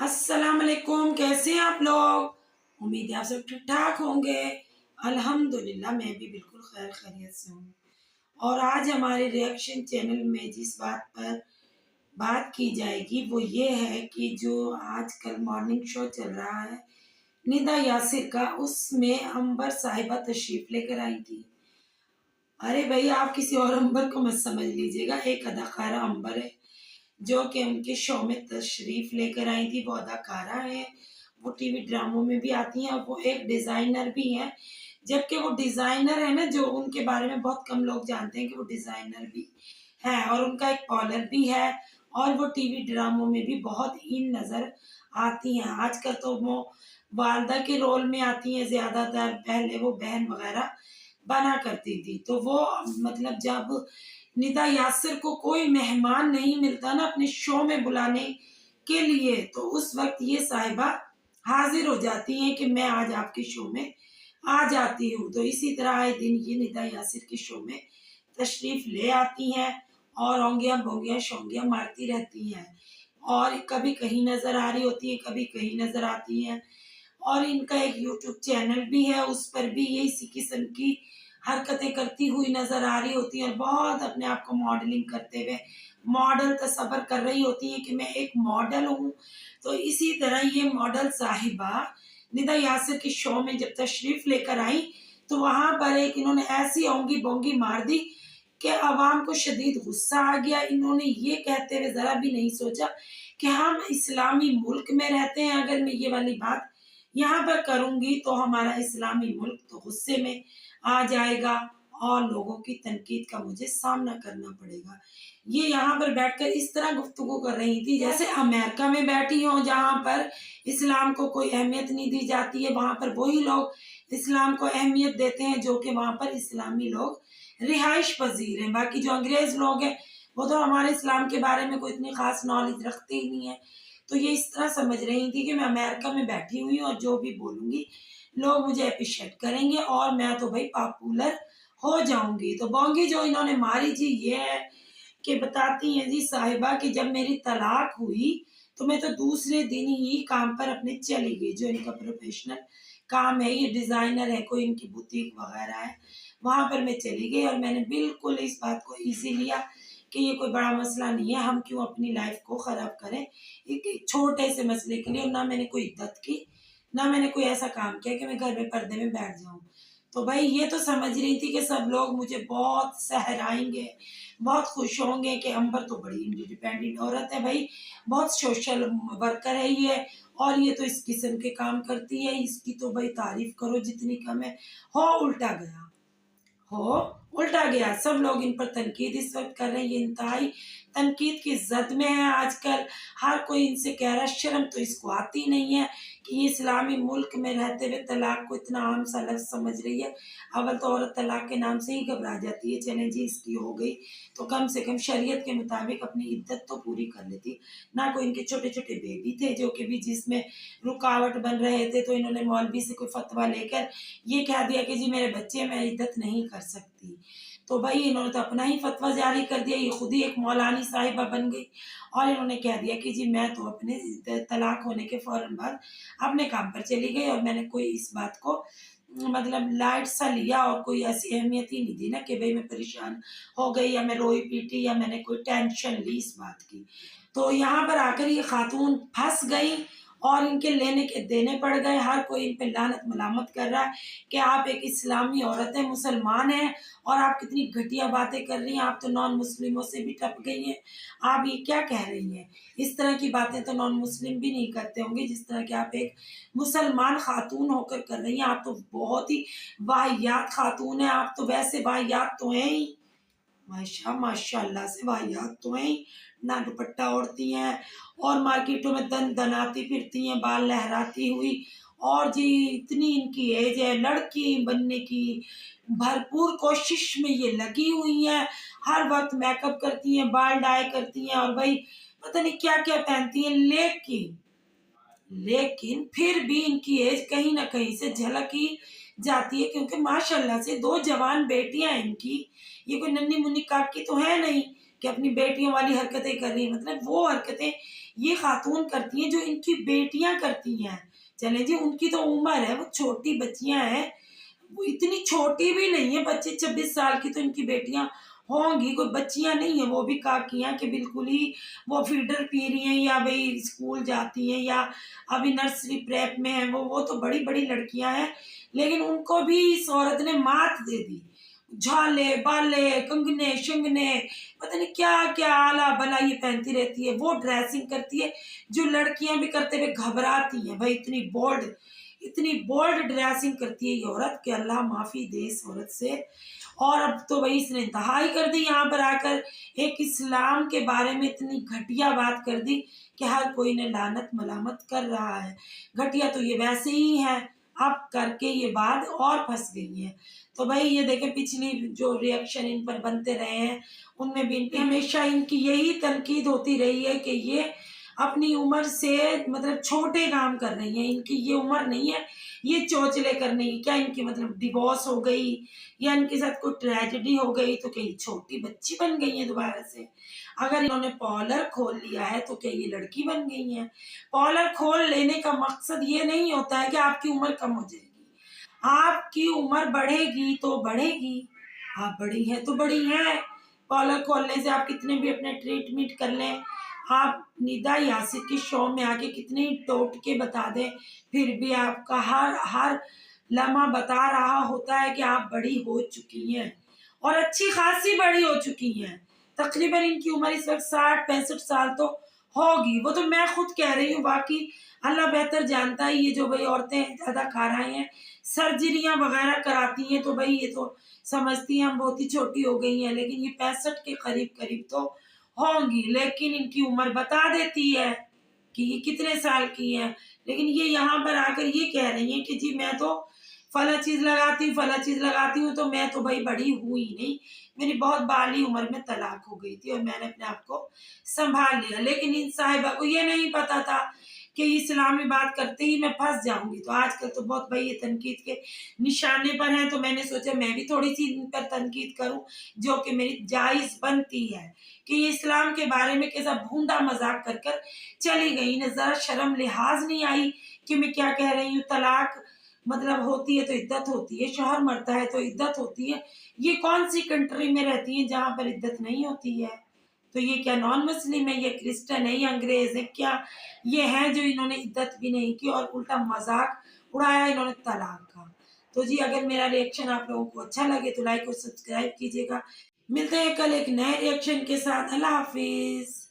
अस्सलाम वालेकुम। कैसे हैं आप लोग? उम्मीद है आप सब ठीक ठाक होंगे। अल्हम्दुलिल्लाह मैं भी बिल्कुल खैर खैरियत से हूँ। और आज हमारे रिएक्शन चैनल में जिस बात पर बात की जाएगी वो ये है कि जो आजकल मॉर्निंग शो चल रहा है निदा यासिर का, उसमें अंबर साहिबा तशरीफ लेकर आई थी। अरे भाई, आप किसी और अंबर को मत समझ लीजिएगा, एक अदाकारा अंबर है जो कि उनके शो में तशरीफ लेकर आई थी। वो अदाकारा है, वो टीवी ड्रामों में भी आती हैं और वो एक डिज़ाइनर भी हैं। जबकि वो डिज़ाइनर है ना, जो उनके बारे में बहुत कम लोग जानते हैं कि वो डिज़ाइनर भी हैं और उनका एक पार्लर भी है और वो टीवी ड्रामों में भी बहुत इन नज़र आती हैं। आजकल तो वो वालदा के रोल में आती हैं ज़्यादातर, पहले वो बहन वगैरह बना करती थी। तो वो मतलब जब निदा यासिर को कोई मेहमान नहीं मिलता ना अपने शो में बुलाने के लिए, तो उस वक्त ये साहिबा हाजिर हो जाती हैं कि मैं आज आपके शो में आ जाती हूँ। तो इसी तरह आए दिन ये निदा यासिर के शो में तशरीफ ले आती हैं और ओंगियां बोंगियां शोंगियां मारती रहती हैं और कभी कहीं नजर आ रही होती है, कभी कहीं नजर आती हैं। और इनका एक यूट्यूब चैनल भी है, उस पर भी ये इसी किस्म की हरकतें करती हुई नजर आ रही होती हैं और बहुत अपने आप को मॉडलिंग करते हुए मॉडल तस्वर कर रही होती हैं कि मैं एक मॉडल हूँ। तो इसी तरह ये मॉडल साहिबा निदा यासिर के शो में जब तशरीफ लेकर आई तो वहां पर एक इन्होंने ऐसी ओंगी बोंगी मार दी कि अवाम को शदीद गुस्सा आ गया। इन्होंने ये कहते हुए जरा भी नहीं सोचा कि हम इस्लामी मुल्क में रहते हैं, अगर मैं ये वाली बात यहाँ पर करूंगी तो हमारा इस्लामी मुल्क तो गुस्से में आ जाएगा और लोगों की तनकीद का मुझे सामना करना पड़ेगा। ये यहाँ पर बैठकर इस तरह गुफ्तगू कर रही थी जैसे अमेरिका में बैठी हो, जहाँ पर इस्लाम को कोई अहमियत नहीं दी जाती है। वहां पर वही लोग इस्लाम को अहमियत देते हैं जो कि वहां पर इस्लामी लोग रिहाइश पजीर हैं। बाकी जो अंग्रेज लोग हैं वो तो हमारे इस्लाम के बारे में कोई इतनी खास नॉलेज रखते ही नहीं है। तो ये इस तरह समझ रही थी कि मैं अमेरिका में बैठी हुई हूँ और जो भी बोलूंगी लोग मुझे अप्रिशिएट करेंगे और मैं तो भाई पॉपुलर हो जाऊंगी। तो बोंगी जो इन्होंने मारी जी ये है कि बताती हैं जी साहिबा कि जब मेरी तलाक हुई तो मैं तो दूसरे दिन ही काम पर अपने चली गई। जो इनका प्रोफेशनल काम है, ये डिज़ाइनर है, कोई इनकी बुटीक वगैरह है, वहां पर मैं चली गई और मैंने बिल्कुल इस बात को ईजी लिया कि ये कोई बड़ा मसला नहीं है, हम क्यों अपनी लाइफ को ख़राब करें एक छोटे से मसले के लिए। ना मैंने कोई इद्दत की, ना मैंने कोई ऐसा काम किया कि मैं घर में पर्दे में बैठ जाऊं। तो भाई ये तो समझ रही थी कि सब लोग मुझे बहुत सहराएंगे, बहुत खुश होंगे कि अंबर तो बड़ी इंडिपेंडेंट औरत है भाई, बहुत सोशल वर्कर है ये और ये तो इस किस्म के काम करती है, इसकी तो भाई तारीफ करो जितनी कम है। हो हो उल्टा गया। सब लोग इन पर तनकीद इस वक्त कर रहे हैं, ये इंतहाई तनकीद की जद में है आजकल। हर कोई इनसे कह रहा है शर्म तो इसको आती नहीं है कि ये इस्लामी मुल्क में रहते हुए तलाक को इतना आम सा लफ्ज़ समझ रही है। अव्वल तो औरत तलाक के नाम से ही घबरा जाती है, चलें जी इसकी हो गई तो कम से कम शरीयत के मुताबिक अपनी इद्दत तो पूरी कर लेती। ना कोई इनके छोटे छोटे बेबी थे जो कि भी जिसमें रुकावट बन रहे थे, तो इन्होंने मौलवी से कोई फतवा लेकर ये कह दिया कि जी मेरे बच्चे मैं इद्दत नहीं कर सकती। तो भाई इन्होंने तो अपना ही फतवा जारी कर दिया, ये खुद ही एक मौलानी साहिबा बन गई और इन्होंने कह दिया कि जी मैं तो अपने तलाक होने के फौरन बाद अपने काम पर चली गई और मैंने कोई इस बात को मतलब लाइट सा लिया और कोई ऐसी अहमियत ही नहीं दी ना कि भाई मैं परेशान हो गई या मैं रोई पीटी या मैंने कोई टेंशन ली इस बात की। तो यहाँ पर आकर ये खातून फंस गई और इनके लेने के देने पड़ गए। हर कोई इन पे लानत मलामत कर रहा है कि आप एक इस्लामी औरत है, मुसलमान है और आप कितनी घटिया बातें कर रही हैं, आप तो नॉन मुस्लिमों से भी टप गई हैं, आप ये क्या कह रही हैं। इस तरह की बातें तो नॉन मुस्लिम भी नहीं करते होंगे जिस तरह की आप एक मुसलमान खातून होकर कर रही हैं। आप तो बहुत ही वाहियात खातून है, आप तो वैसे वाहियात तो हैं ही, माशाल्लाह से वाहियात तो हैं, ना दुपट्टा ओढ़ती हैं और मार्केटों में दन दनाती फिरती हैं बाल लहराती हुई। और जी इतनी इनकी एज है, लड़की बनने की भरपूर कोशिश में ये लगी हुई हैं, हर वक्त मेकअप करती हैं, बाल डाई करती हैं और भाई पता नहीं क्या क्या पहनती हैं। लेकिन फिर भी इनकी एज कहीं ना कहीं से झलक ही जाती है क्योंकि माशाल्लाह से दो जवान बेटियां हैं इनकी, ये कोई नन्ही मुन्नी काकी तो है नहीं کہ اپنی بیٹیوں والی حرکتیں کر رہی ہیں، مطلب وہ حرکتیں یہ خاتون کرتی ہیں جو ان کی بیٹیاں کرتی ہیں. چلیں جی ان کی تو عمر ہے، وہ چھوٹی بچیاں ہیں، وہ اتنی چھوٹی بھی نہیں ہے، 25-26 سال کی تو ان کی بیٹیاں ہوں گی، کوئی بچیاں نہیں ہیں، وہ بھی کاکیاں کہ بالکل ہی وہ فیڈر پی رہی ہیں یا بھائی اسکول جاتی ہیں یا ابھی نرسری پریپ میں ہیں، وہ تو بڑی بڑی لڑکیاں ہیں، لیکن ان کو بھی اس عورت نے مات دے دی. جھالے بالے کنگنے شنگنے پتہ نہیں کیا کیا آلہ بلا یہ پہنتی رہتی ہے، وہ ڈریسنگ کرتی ہے جو لڑکیاں بھی کرتے ہوئے گھبراتی ہیں. بھائی اتنی بولڈ ڈریسنگ کرتی ہے یہ عورت کہ اللہ معافی دے اس عورت سے. اور اب تو وہی اس نے انتہائی کر دی، یہاں پر آ کر ایک اسلام کے بارے میں اتنی گھٹیا بات کر دی کہ ہر کوئی نے لعنت ملامت کر رہا ہے. گھٹیا تو یہ ویسے ہی ہے، اب کر کے یہ بات اور پھنس گئی ہے. تو بھائی یہ دیکھیں پچھلی جو ریئیکشن ان پر بنتے رہے ہیں ان میں بھی ہمیشہ ان کی یہی تنقید ہوتی رہی ہے کہ یہ اپنی عمر سے مطلب چھوٹے کام کر رہی ہیں، ان کی یہ عمر نہیں ہے یہ چوچلے کرنے کی. کیا ان کی مطلب ڈیورس ہو گئی یا ان کے ساتھ کوئی ٹریجڈی ہو گئی تو کہ یہ چھوٹی بچی بن گئی ہیں دوبارہ سے؟ اگر انہوں نے پارلر کھول لیا ہے تو کیا یہ لڑکی بن گئی ہیں؟ پارلر کھول لینے کا مقصد یہ نہیں ہوتا ہے کہ آپ کی عمر کم ہو جائے گی، آپ کی عمر بڑھے گی تو بڑھے گی، آپ بڑی ہیں تو بڑی ہیں. پارلر کھولنے سے آپ کتنے بھی اپنے ٹریٹمنٹ کر لیں، آپ ندا یاسر کے شو میں آ کے کتنے ٹوٹ کے بتا دیں، پھر بھی آپ کا ہر لمحہ بتا رہا ہوتا ہے کہ آپ بڑی ہو چکی ہیں اور اچھی خاصی بڑی ہو چکی ہیں. تقریباً ان کی عمر اس وقت 60-65 سال تو ہوگی، وہ تو میں خود کہہ رہی ہوں، باقی اللہ بہتر جانتا ہے. یہ جو بھائی عورتیں زیادہ کھا رہی ہیں سرجریاں وغیرہ کراتی ہیں تو بھائی یہ تو سمجھتی ہیں ہم بہت ہی چھوٹی ہو گئی ہیں، لیکن یہ 65 کے قریب تو ہوں گی. لیکن ان کی عمر بتا دیتی ہے کہ یہ کتنے سال کی ہیں، لیکن یہ یہاں پر آ کر یہ کہہ رہی ہیں کہ جی میں تو فلاں چیز لگاتی ہوں تو میں تو بھائی بڑی ہوئی نہیں، میری بہت بالی عمر میں طلاق ہو گئی تھی اور میں نے اپنے آپ کو سنبھال لیا. لیکن ان صاحبہ کو یہ نہیں پتا تھا کہ اسلامی بات کرتے ہی میں پھنس جاؤں گی. تو آج کل تو بہت بھائی یہ تنقید کے نشانے پر ہیں، تو میں نے سوچا میں بھی تھوڑی سی ان پر تنقید کروں جو کہ میری جائز بنتی ہے کہ یہ اسلام کے بارے میں کیسا بھونڈا مذاق کر چلی گئی. انہیں ذرا شرم لحاظ نہیں آئی کہ میں کیا کہہ رہی ہوں. طلاق مطلب ہوتی ہے تو عدت ہوتی ہے، شوہر مرتا ہے تو عدت ہوتی ہے. یہ کون سی کنٹری میں رہتی ہیں جہاں پر عدت نہیں ہوتی ہے؟ تو یہ کیا نان مسلم ہے، یہ کرسچن ہے، یہ انگریز ہے کیا؟ یہ ہیں جو انہوں نے عدت بھی نہیں کی اور الٹا مذاق اڑایا انہوں نے طلاق کا. تو جی اگر میرا ریئیکشن آپ لوگوں کو اچھا لگے تو لائک اور سبسکرائب کیجیے گا. ملتے ہیں کل ایک نئے ریئیکشن کے ساتھ. اللہ حافظ.